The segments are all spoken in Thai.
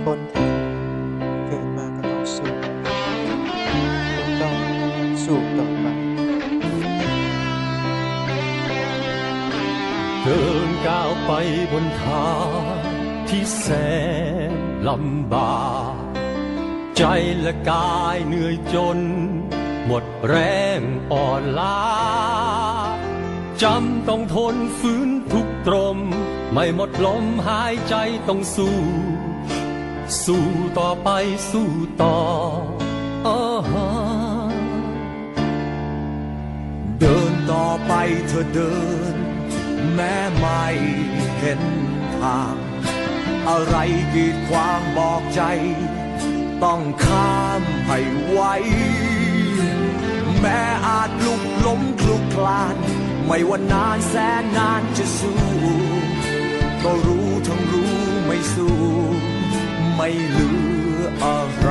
คนที่เกิดมาก็ต้องสู้ต้องสู้ต่อไปเดินก้าวไปบนทางที่แสนลำบากใจและกายเหนื่อยจนหมดแรงอ่อนล้าจำต้องทนฝืนทุกตรมไม่หมดลมหายใจต้องสู้สู้ต่อไปสู้ต่อเดินต่อไปเธอเดินแม้ไม่เห็นทางอะไรกีดขวางบอกใจต้องข้ามให้ไหวแม้อาจลุกล้มคลุกคลานไม่ว่านานแสนนานจะสู้ก็รู้ทั้งรู้ไม่สู้ไม่เหลืออะไร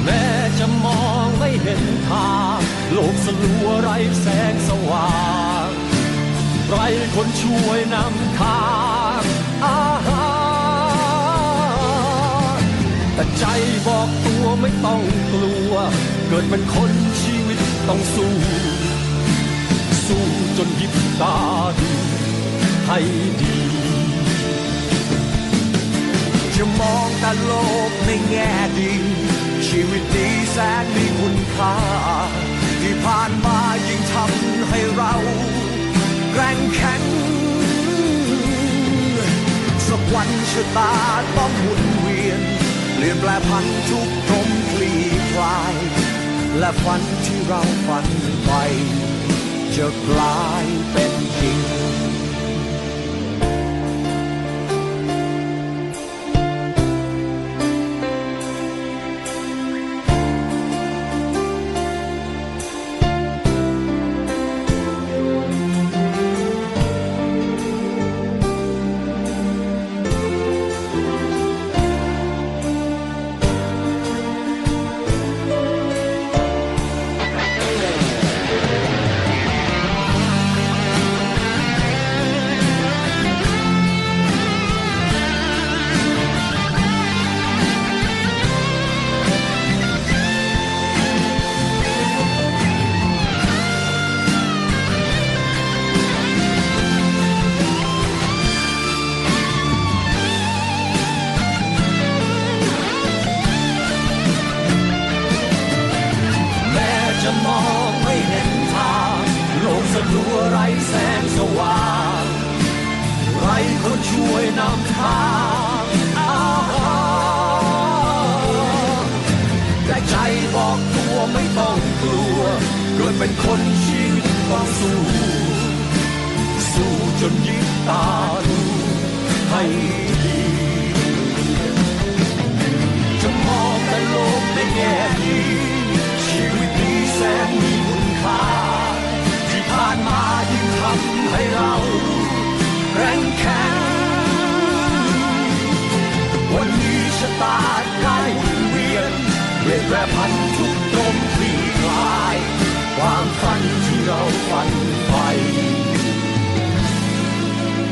แม้จะมองไม่เห็นทางโลกสลัวไร้แสงสว่างไร้คนช่วยนำทางแต่ใจบอกตัวไม่ต้องกลัวเกิดเป็นคนชีวิตต้องสู้สู้จนยิบตาดูให้ดีจะมองแต่โลกในแง่ดีชีวิตนี้แสนมีคุณค่าที่ผ่านมายิ่งทำให้เราแกร่งแข็งสักวันชะตาต้องหมุนเวียนเปลี่ยนแปลพันทุกทมคลี่คลายและฝันที่เราฝันไปจะกลายเป็นจริงจะมองไม่เห็นทางโลกสลัวไร้แสงสว่างไร้คนช่วยนำทางแต่ใจบอกตัวไม่ต้องกลัวเกิดเป็นคนชีวิตต้องสู้สู้จนยิบตาดูให้ดีจะมองแต่โลกในแง่ดีชีวิตนี้แสนมีคุณค่าที่ผ่านมายิ่งทำให้เราแข็งแข็งวันนี้ชะตาได้หมุนเวียนเปลี่ยนแปรพันทุกตรมคลี่คลายความฝันที่เราฝันไป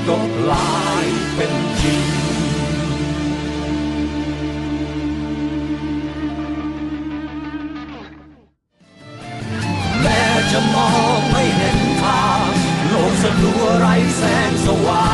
ก็กลายเป็นจริงจะมองไม่เห็นทางโลกสลัวไร้แสงสว่าง